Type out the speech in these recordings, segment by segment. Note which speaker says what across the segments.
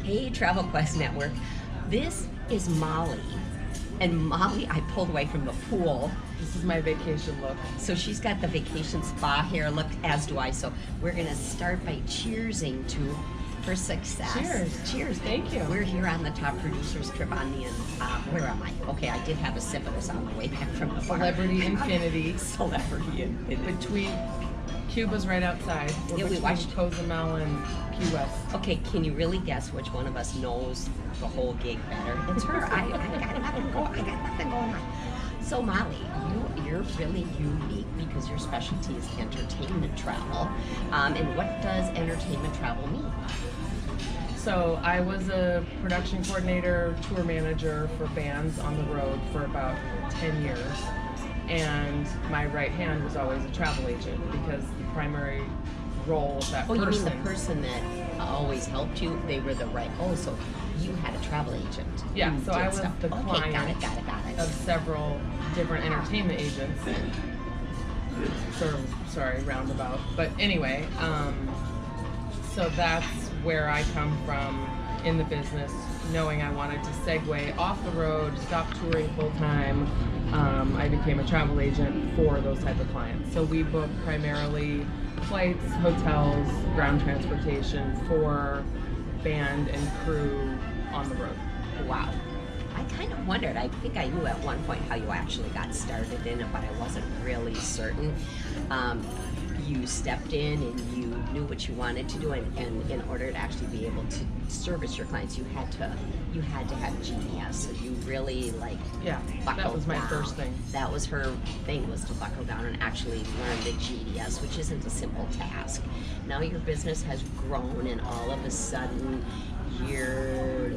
Speaker 1: Hey, Travel Quest Network. This is Molly. And Molly, I pulled away from the pool.
Speaker 2: This is my vacation look.
Speaker 1: So she's got the vacation spa hair look, as do I. So we're going to start by cheersing for success.
Speaker 2: Cheers.
Speaker 1: Cheers.
Speaker 2: Thank you.
Speaker 1: We're here on the top producers trip on the, where am I? Okay, I did have a sip of this on the way back from the bar.
Speaker 2: Celebrity Infinity.
Speaker 1: Celebrity Infinity.
Speaker 2: Between Cuba's right outside. We're
Speaker 1: we
Speaker 2: between
Speaker 1: watched
Speaker 2: Cozumel and Key West.
Speaker 1: Okay, can you really guess which one of us knows the whole gig better? It's her. I got nothing going on. So Molly, you're really unique because your specialty is entertainment travel. And what does entertainment travel mean?
Speaker 2: So I was a production coordinator, tour manager for bands on the road for about 10 years. And my right hand was always a travel agent because the primary role of that person.
Speaker 1: Oh, you mean the person that always helped you? They were the right. Oh, so you had a travel agent.
Speaker 2: Yeah, so I was
Speaker 1: stuff.
Speaker 2: the client
Speaker 1: got it.
Speaker 2: of several different entertainment agents. Sort of, sorry, roundabout. But anyway, so that's where I come from in the business, knowing I wanted to segue off the road, stop touring full time. I became a travel agent for those type of clients. So we book primarily flights, hotels, ground transportation for band and crew on the road.
Speaker 1: Wow. I kind of wondered. I think I knew at one point how you actually got started in it, but I wasn't really certain. You stepped in and you knew what you wanted to do, and in order to actually be able to service your clients, you had to have genius. So you really buckled
Speaker 2: that was my
Speaker 1: down.
Speaker 2: first thing.
Speaker 1: That was her thing, was to buckle down and actually learn the GDS, which isn't a simple task. Now your business has grown, and all of a sudden you're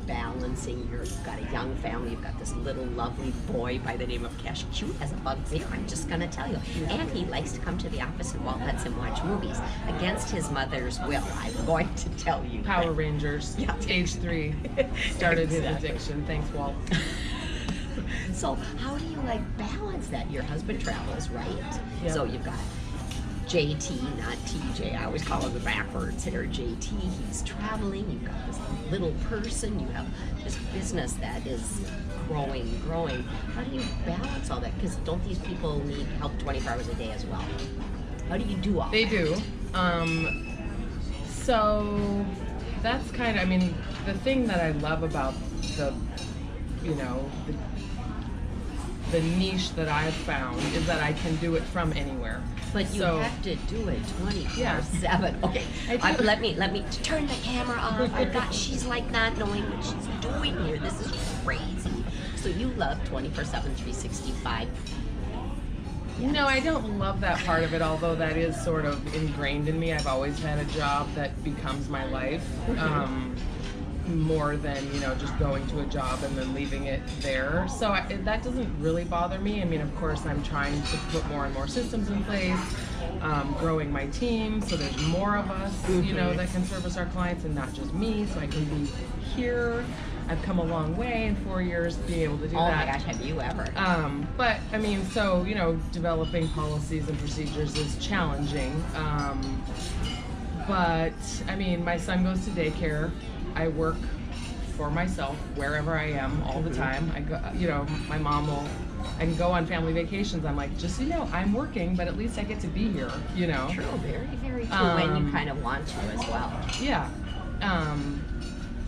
Speaker 1: balancing. You've got a young family. You've got this little lovely boy by the name of Cash, cute as a bug's ear. I'm just gonna tell you. And he likes to come to the office, and Walt lets him watch movies against his mother's will. I'm going to tell you.
Speaker 2: Power Rangers.
Speaker 1: Yeah.
Speaker 2: Age 3 started his
Speaker 1: Exactly.
Speaker 2: addiction. Thanks, Walt.
Speaker 1: So how do you balance that? Your husband travels, right?
Speaker 2: Yeah.
Speaker 1: So you've got JT, not TJ. I always call him the backwards here. JT, he's traveling. You've got this little person. You have this business that is growing. How do you balance all that? Because don't these people need help 24 hours a day as well? How do you do all
Speaker 2: They
Speaker 1: that?
Speaker 2: do. So that's kind of, the thing that I love about the niche that I've found is that I can do it from anywhere.
Speaker 1: But you have to do it 24/7. Okay, let me turn the camera off. She's not knowing what she's doing here. This is crazy. So you love 24/7, 365. Yes.
Speaker 2: No, I don't love that part of it, although that is sort of ingrained in me. I've always had a job that becomes my life. More than just going to a job and then leaving it there. So that doesn't really bother me. Of course, I'm trying to put more and more systems in place, growing my team so there's more of us, that can service our clients and not just me. So I can be here. I've come a long way in 4 years being able to do that.
Speaker 1: Oh my gosh, have you ever?
Speaker 2: But developing policies and procedures is challenging. But my son goes to daycare. I work for myself wherever I am all the time. I go, my mom I can go on family vacations. I'm like, just so you know, I'm working, but at least I get to be here,
Speaker 1: True, very, very true. And you kind of want to as well.
Speaker 2: Yeah.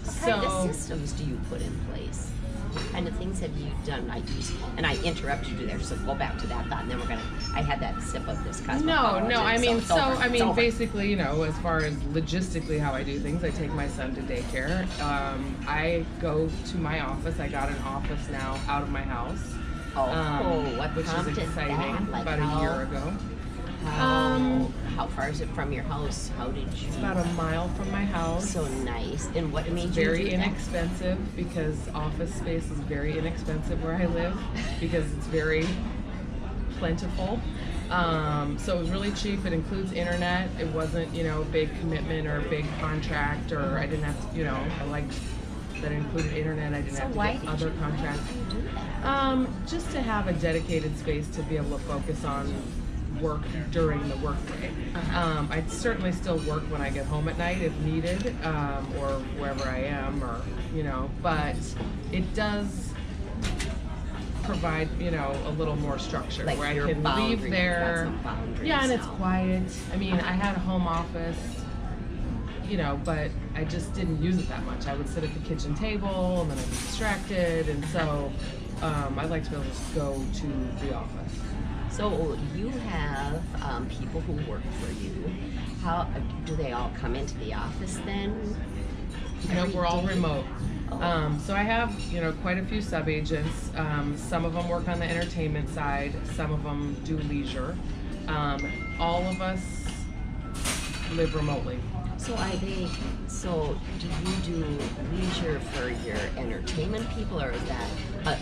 Speaker 1: What kind of systems do you put in place? What kind of things have you done? I interrupted you there, so go back to that thought, and then I had that sip of this cosmopolitan.
Speaker 2: Basically, as far as logistically how I do things, I take my son to daycare. I go to my office. I got an office now out of my house.
Speaker 1: Which
Speaker 2: is exciting.
Speaker 1: That?
Speaker 2: About a year ago.
Speaker 1: How far is it from your house? How did you?
Speaker 2: It's about a mile from my house.
Speaker 1: So nice. And what made you do that?
Speaker 2: Very inexpensive, because office space is very inexpensive where I live because it's very plentiful. So it was really cheap. It includes internet. It wasn't, a big commitment or a big contract, or I didn't have to, I liked that it included internet. I didn't have to get other contracts. Just to have a dedicated space to be able to focus on work during the workday. I certainly still work when I get home at night if needed, or wherever I am, or but it does provide a little more structure
Speaker 1: Like
Speaker 2: where I
Speaker 1: your
Speaker 2: can
Speaker 1: boundary,
Speaker 2: leave there.
Speaker 1: you've got some boundaries
Speaker 2: Yeah, and it's
Speaker 1: now.
Speaker 2: quiet. I mean, I had a home office, but I just didn't use it that much. I would sit at the kitchen table and then I'd be distracted, and so I'd like to be able to just go to the office.
Speaker 1: So you have people who work for you. How do they all come into the office then? Every
Speaker 2: We're all
Speaker 1: day?
Speaker 2: remote.
Speaker 1: Oh.
Speaker 2: So I have, quite a few sub-agents. Some of them work on the entertainment side. Some of them do leisure. All of us live remotely.
Speaker 1: So do you do leisure for your entertainment people, or is that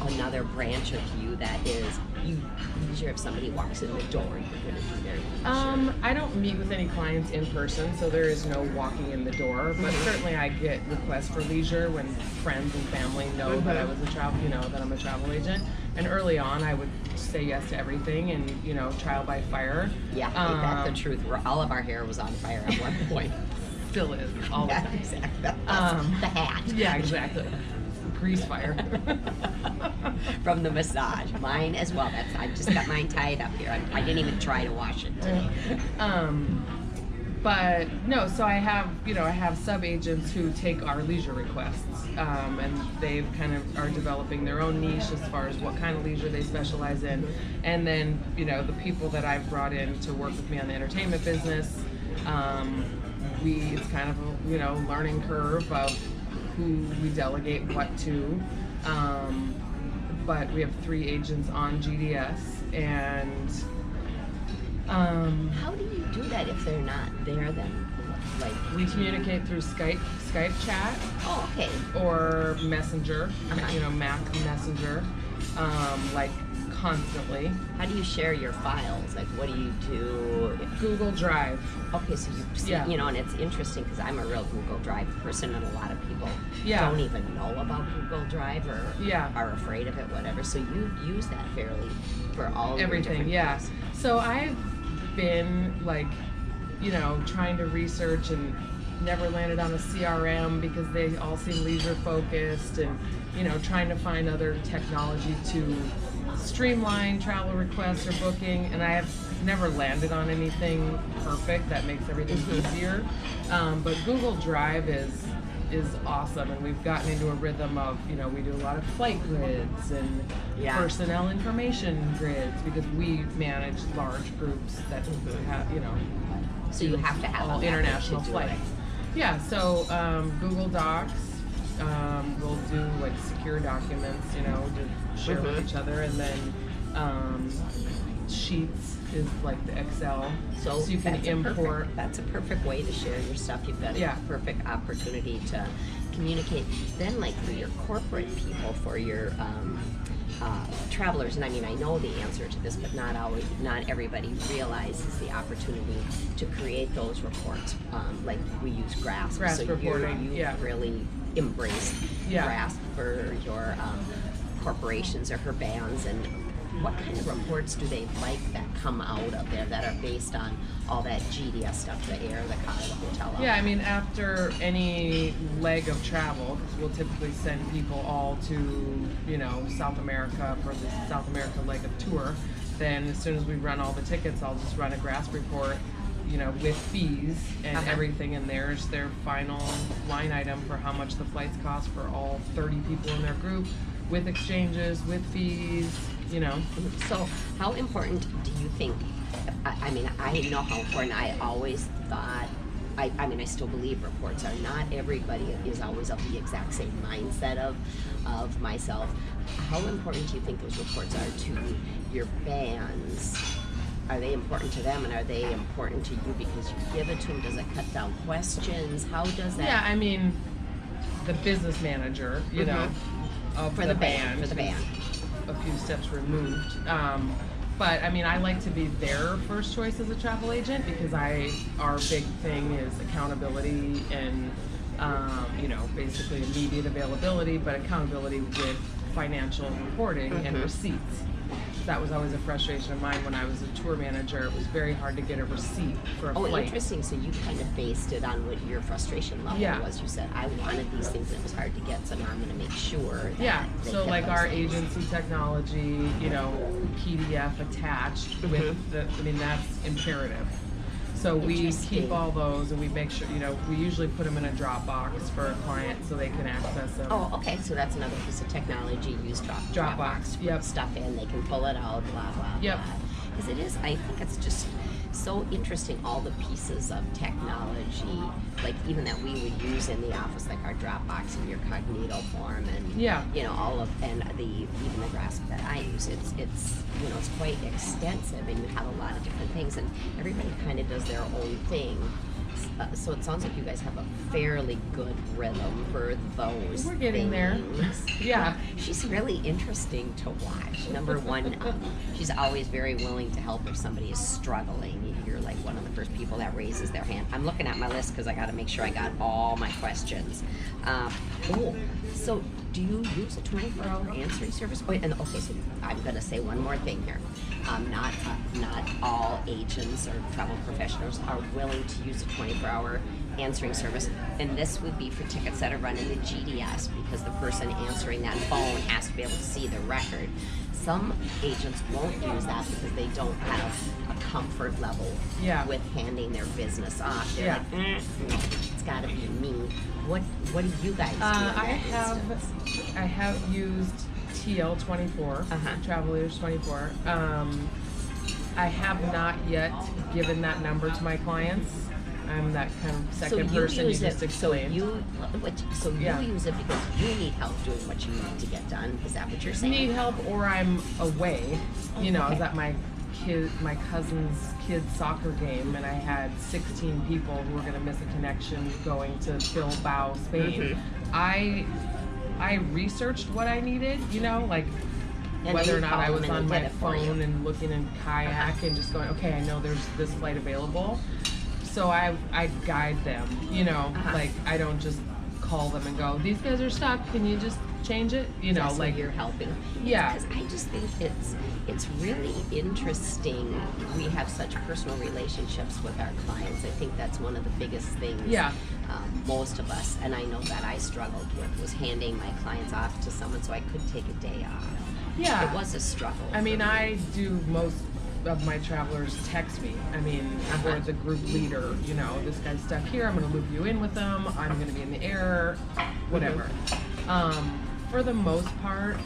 Speaker 1: another branch of you that is you leisure if somebody walks in the door, you're going to do their leisure?
Speaker 2: I don't meet with any clients in person, so there is no walking in the door, but certainly I get requests for leisure when friends and family know that I was that I'm a travel agent. And early on I would say yes to everything and, trial by fire.
Speaker 1: Yeah, ain't that the truth? All of our hair was on fire at one point.
Speaker 2: Still is. All the
Speaker 1: Yeah,
Speaker 2: time.
Speaker 1: exactly. That's the hat.
Speaker 2: Yeah, exactly. Grease fire.
Speaker 1: From the massage. Mine as well. I just got mine tied up here. I didn't even try to wash it today.
Speaker 2: But no, so I have sub agents who take our leisure requests, and they kind of are developing their own niche as far as what kind of leisure they specialize in. And then the people that I've brought in to work with me on the entertainment business, it's kind of a learning curve of who we delegate what to. But we have 3 agents on GDS, and
Speaker 1: How do you do that if they're not there then? Like
Speaker 2: we communicate through Skype chat,
Speaker 1: oh, okay.
Speaker 2: or Messenger,
Speaker 1: Uh-huh.
Speaker 2: Mac Messenger, like constantly.
Speaker 1: How do you share your files? Like what do you do?
Speaker 2: Google Drive.
Speaker 1: Okay, so you see,
Speaker 2: Yeah.
Speaker 1: and it's interesting because I'm a real Google Drive person, and a lot of people
Speaker 2: Yeah.
Speaker 1: don't even know about Google Drive or
Speaker 2: Yeah.
Speaker 1: are afraid of it, whatever. So you use that fairly for all your
Speaker 2: Everything,
Speaker 1: different
Speaker 2: yeah.
Speaker 1: things.
Speaker 2: So I've been trying to research and never landed on a CRM because they all seem leisure focused, and trying to find other technology to streamline travel requests or booking, and I have never landed on anything perfect that makes everything easier. But Google Drive is awesome, and we've gotten into a rhythm of we do a lot of flight grids and
Speaker 1: Yeah.
Speaker 2: personnel information grids because we manage large groups that have
Speaker 1: So you have to have
Speaker 2: all
Speaker 1: a method
Speaker 2: international
Speaker 1: to do
Speaker 2: flights.
Speaker 1: it.
Speaker 2: Yeah, so Google Docs, we'll do like secure documents, to share with each other, and then Sheets is like the Excel,
Speaker 1: So
Speaker 2: you can import.
Speaker 1: That's a perfect way to share your stuff. You've got a
Speaker 2: Yeah.
Speaker 1: perfect opportunity to communicate. Then, like for your corporate people, for your travelers, and I mean, I know the answer to this, but not everybody realizes the opportunity to create those reports. Like we use GRASP,
Speaker 2: GRASP
Speaker 1: so
Speaker 2: reporting,
Speaker 1: you
Speaker 2: yeah.
Speaker 1: really embrace
Speaker 2: Yeah.
Speaker 1: GRASP for your corporations or for bands. And what kind of reports do they like that come out of there that are based on all that GDS stuff, the air, the car, the hotel?
Speaker 2: Yeah, I mean, after any leg of travel, 'cause we'll typically send people all to, South America for the South America leg of tour, then as soon as we run all the tickets, I'll just run a GRASP report, with fees, and everything in there is their final line item for how much the flights cost for all 30 people in their group, with exchanges, with fees,
Speaker 1: So how important do you think, I mean, I know how important. I always thought, I mean, I still believe reports are not everybody is always of the exact same mindset of myself. How important do you think those reports are to your bands? Are they important to them, and are they important to you because you give it to them? Does it cut down questions? How does that?
Speaker 2: Yeah, I mean, the business manager, of
Speaker 1: For the band, for the band.
Speaker 2: is a few steps removed. But I mean, I like to be their first choice as a travel agent because our big thing is accountability and, basically immediate availability, but accountability with financial reporting and receipts. that was always a frustration of mine when I was a tour manager. It was very hard to get a receipt for a flight.
Speaker 1: Interesting. So you kind of based it on what your frustration level was. You said, I wanted these things and it was hard to get, so now I'm going to make sure that they
Speaker 2: so
Speaker 1: get
Speaker 2: like
Speaker 1: those
Speaker 2: our
Speaker 1: things.
Speaker 2: agency technology, you know, PDF attached with the, I mean, that's imperative. So we keep all those and we make sure, you know, we usually put them in a Dropbox for a client so they can access them.
Speaker 1: Oh, okay. So that's another piece of technology. Use Dropbox.
Speaker 2: Yep.
Speaker 1: Put stuff in. They can pull it out. Blah blah.
Speaker 2: Yep.
Speaker 1: Because it is. I think it's just so interesting. All the pieces of technology, like even that we would use in the office, like our Dropbox and your Cognito form, and you know all of and even the grasp that I use. It's you know it's quite extensive, and you have a lot of different things, and everybody kind of does their own thing. So it sounds like you guys have a fairly good rhythm for those.
Speaker 2: We're getting
Speaker 1: things.
Speaker 2: there. Yeah.
Speaker 1: She's really interesting to watch. Number one, she's always very willing to help if somebody is struggling. You're like one of the first people that raises their hand. I'm looking at my list because I got to make sure I got all my questions. So do you use a 24-hour answering service? Oh, and okay, so I'm going to say one more thing here. Not all agents or travel professionals are willing to use a 24-hour answering service, and this would be for tickets that are run in the GDS because the person answering that phone has to be able to see the record. Some agents won't use that because they don't have a comfort level with handing their business off. They're like, no, it's got to be me. What do you guys do?
Speaker 2: I have used TL24, Travel Leaders 24. I have not yet given that number to my clients. I'm that kind of second person you just explained.
Speaker 1: So you use it because you need help doing what you need to get done. Is that what you're saying?
Speaker 2: Need help, or I'm away. You know, I was at my cousin's kid's soccer game, and I had 16 people who were going to miss a connection going to Bilbao, Spain. I researched what I needed, you know, like whether or not I was on my phone and looking in kayak and just going, okay, I know there's this flight available. So I guide them, you know, like I don't just call them and go, these guys are stuck, can you just change it? You know, like
Speaker 1: you're helping.
Speaker 2: Yeah.
Speaker 1: Because I just think it's really interesting. We have such personal relationships with our clients. I think that's one of the biggest things. Most of us, and I know that I struggled with, was handing my clients off to someone so I could take a day off.
Speaker 2: Yeah.
Speaker 1: It was a struggle.
Speaker 2: I mean, I do most of my travelers text me. I mean, or the group leader, you know, this guy's stuck here, I'm going to loop you in with them, I'm going to be in the air, whatever. For the most part,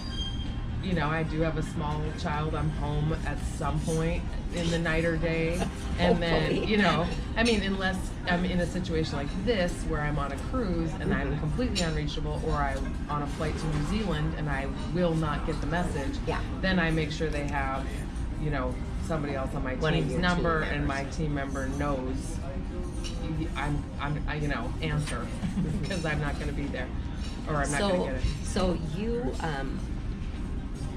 Speaker 2: you know, I do have a small child. I'm home at some point in the night or day. And then, you know, I mean, unless I'm in a situation like this where I'm on a cruise and I'm completely unreachable, or I'm on a flight to New Zealand and I will not get the message, then I make sure they have, you know, somebody else on my team's number, and my team member knows I you know, answer because I'm not going to be there, or I'm not going to get it.
Speaker 1: So you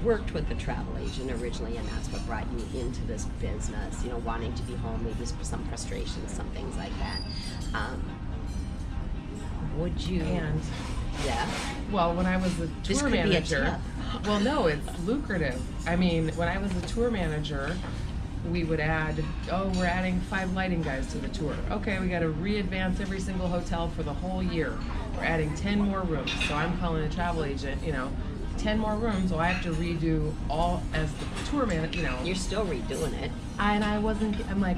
Speaker 1: worked with a travel agent originally, and that's what brought you into this business, you know, wanting to be home, maybe some frustrations, some things like that. Would you...
Speaker 2: And well, when I was a
Speaker 1: this
Speaker 2: tour
Speaker 1: could
Speaker 2: manager,
Speaker 1: be a tip.
Speaker 2: well, no, it's lucrative. I mean, when I was a tour manager, we would add, we're adding 5 lighting guys to the tour. Okay, we got to re-advance every single hotel for the whole year. We're adding 10 more rooms. So I'm calling a travel agent, you know, 10 more rooms, so I have to redo all as the tour manager, you know.
Speaker 1: You're still redoing it.
Speaker 2: I'm like,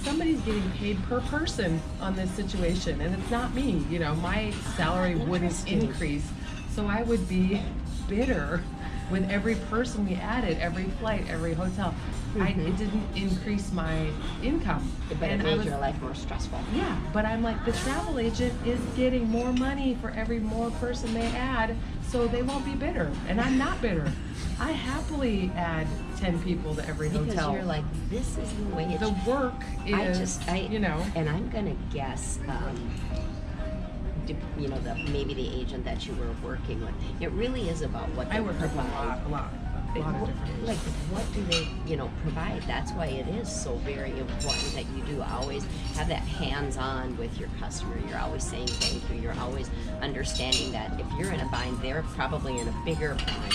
Speaker 2: somebody's getting paid per person on this situation, and it's not me. You know, my salary wouldn't increase, so I would be bitter with every person we added, every flight, every hotel. It didn't increase my income.
Speaker 1: But it made your life more stressful.
Speaker 2: Yeah, but I'm like, the travel agent is getting more money for every more person they add, so they won't be bitter. And I'm not bitter. I happily add 10 people to every hotel.
Speaker 1: Because you're like, this is the way it
Speaker 2: the work is, you know. And
Speaker 1: I'm going to guess, you know, maybe the agent that you were working with, it really is about what they provide.
Speaker 2: A lot of different.
Speaker 1: Like, what do they, you know, provide? That's why it is so very important that you do always have that hands-on with your customer. You're always saying thank you. You're always understanding that if you're in a bind, they're probably in a bigger bind.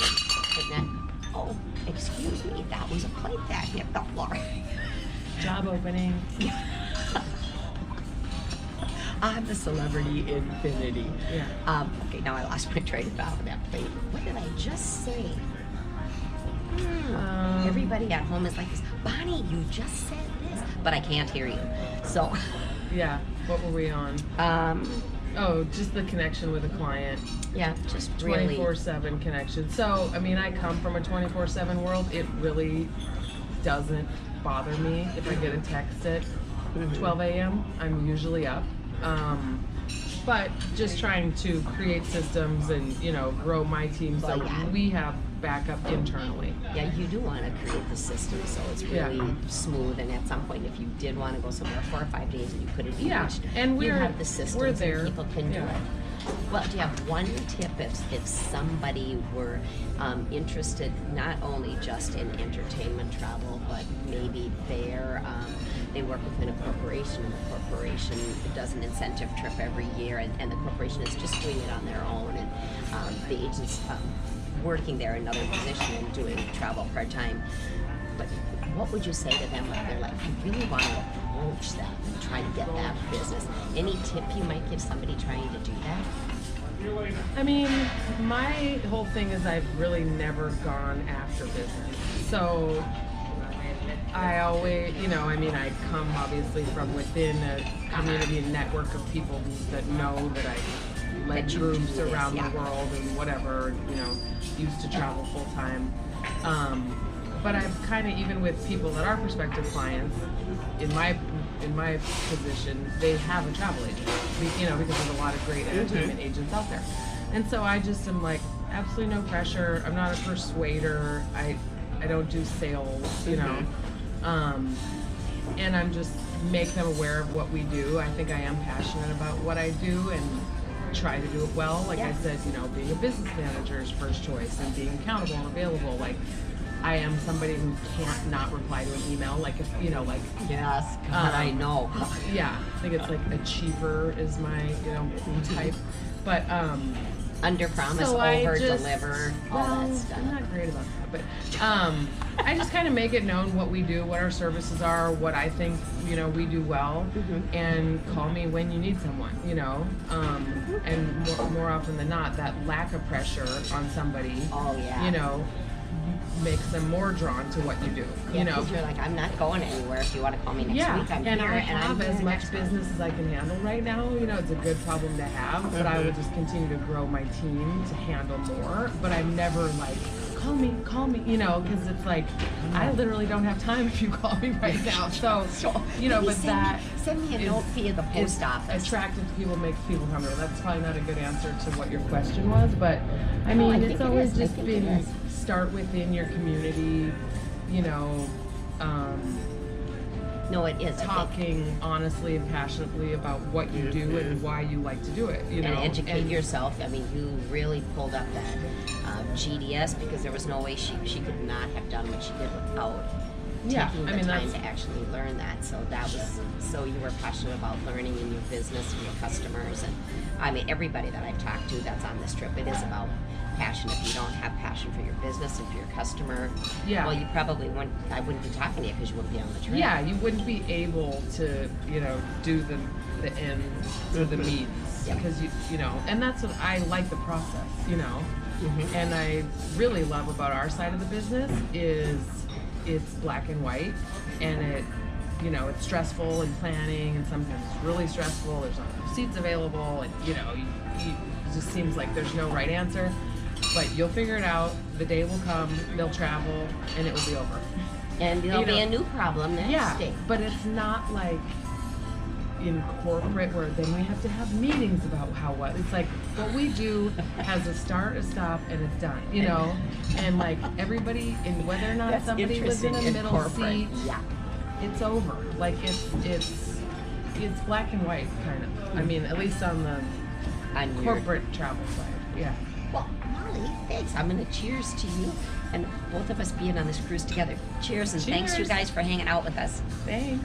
Speaker 1: Oh, excuse me, that was a plate that hit the floor.
Speaker 2: Job opening.
Speaker 1: I'm the celebrity infinity.
Speaker 2: Yeah.
Speaker 1: Okay, now I lost my train of thought with that plate. What did I just say? Everybody at home is like this. Bonnie, you just said this, but I can't hear you. So,
Speaker 2: Yeah. What were we on? Oh, just the connection with a client.
Speaker 1: yeah, just really.
Speaker 2: 24/7 connection. So, I mean, I come from a 24/7 world. It really doesn't bother me if I get a text at 12 a.m. I'm usually up. But just trying to create systems and, grow my team so
Speaker 1: Well, yeah.
Speaker 2: we have backup internally.
Speaker 1: Yeah, you do want to create the system so it's really
Speaker 2: Yeah.
Speaker 1: smooth. And at some point, if you did want to go somewhere 4 or 5 days and you couldn't be
Speaker 2: Yeah,
Speaker 1: reached,
Speaker 2: and
Speaker 1: you
Speaker 2: we're-
Speaker 1: have the systems
Speaker 2: we're there.
Speaker 1: and people can do
Speaker 2: Yeah.
Speaker 1: it. Well, do you have one tip if somebody were interested not only just in entertainment travel, but maybe they work within a corporation and the corporation does an incentive trip every year and the corporation is just doing it on their own and the agent's working there in another position and doing travel part-time. But what would you say to them if they're like, I really want to approach them and try to get that business? Any tip you might give somebody trying to do that?
Speaker 2: I mean, my whole thing is I've really never gone after business. So I always, I come obviously from within a community and network of people that know that I led
Speaker 1: That you
Speaker 2: groups
Speaker 1: do this,
Speaker 2: around
Speaker 1: yeah.
Speaker 2: the world and whatever, used to travel full time. But I've kind of, even with people that are prospective clients, in my position, they have a travel agent, because there's a lot of great entertainment agents out there. And so I just am like, absolutely no pressure. I'm not a persuader. I don't do sales, and I'm just make them aware of what we do. I think I am passionate about what I do and try to do it well. Like I said, being a business manager is first choice and being accountable and available. Like, I am somebody who can't not reply to an email. Like, if,
Speaker 1: Yes, God, I know.
Speaker 2: yeah, I think it's like achiever is my, type. But,
Speaker 1: Under promise,
Speaker 2: so I
Speaker 1: over
Speaker 2: just-
Speaker 1: deliver, all that stuff.
Speaker 2: I'm not great about that, but I just kind of make it known what we do, what our services are, what I think we do well, and call me when you need someone, and more often than not, that lack of pressure on somebody,
Speaker 1: Oh, yeah.
Speaker 2: makes them more drawn to what you do,
Speaker 1: Yeah, 'cause you're like, I'm not going anywhere. If you want to call me next
Speaker 2: Yeah,
Speaker 1: week, I'm
Speaker 2: and
Speaker 1: here,
Speaker 2: I
Speaker 1: and I'm
Speaker 2: have as
Speaker 1: here
Speaker 2: much
Speaker 1: next month.
Speaker 2: business as I can handle right now. It's a good problem to have, but I will just continue to grow my team to handle more. But I'm never like, call me, because it's like, I literally don't have time if you call me right now. So,
Speaker 1: Maybe
Speaker 2: but that
Speaker 1: send me a
Speaker 2: is-
Speaker 1: note via the
Speaker 2: is
Speaker 1: post office.
Speaker 2: attractive to people, makes people comfortable. That's probably not a good answer to what your question was, but I
Speaker 1: No,
Speaker 2: mean,
Speaker 1: I think
Speaker 2: it's
Speaker 1: it
Speaker 2: always
Speaker 1: is. I
Speaker 2: just
Speaker 1: think it
Speaker 2: been
Speaker 1: is.
Speaker 2: start within your community,
Speaker 1: No, it is. I think.
Speaker 2: talking honestly and passionately about what you do and why you like to do it,
Speaker 1: And educate yourself. I mean, you really pulled up that GDS because there was no way she could not have done what she did without taking the time to actually learn that. So so you were passionate about learning in your business and your customers. And I mean, everybody that I've talked to that's on this trip, it is about passion. If you don't have passion for your business and for your customer,
Speaker 2: Yeah.
Speaker 1: well, you probably wouldn't. I wouldn't be talking to you because you wouldn't be on the trip.
Speaker 2: Yeah, you wouldn't be able to, do the ends or the means
Speaker 1: Yeah.
Speaker 2: because and that's what I like the process, And I really love about our side of the business is it's black and white, and it's stressful in planning, and sometimes it's really stressful. There's not enough seats available, and it just seems like there's no right answer. But you'll figure it out. The day will come. They'll travel, and it will be over.
Speaker 1: And there'll be a new problem next day.
Speaker 2: But it's not like in corporate where then we have to have meetings about what. It's like what we do has a start, a stop, and it's done. And like everybody, and whether or not
Speaker 1: That's
Speaker 2: somebody lives in a
Speaker 1: interesting
Speaker 2: middle
Speaker 1: corporate.
Speaker 2: seat,
Speaker 1: Yeah.
Speaker 2: it's over. Like it's black and white kind of. I mean, at least on the
Speaker 1: On your
Speaker 2: corporate travel side. Yeah.
Speaker 1: Well, Molly, thanks. I'm going to cheers to you and both of us being on this cruise together. Cheers, and thanks you
Speaker 2: Cheers.
Speaker 1: guys for hanging out with us.
Speaker 2: Thanks.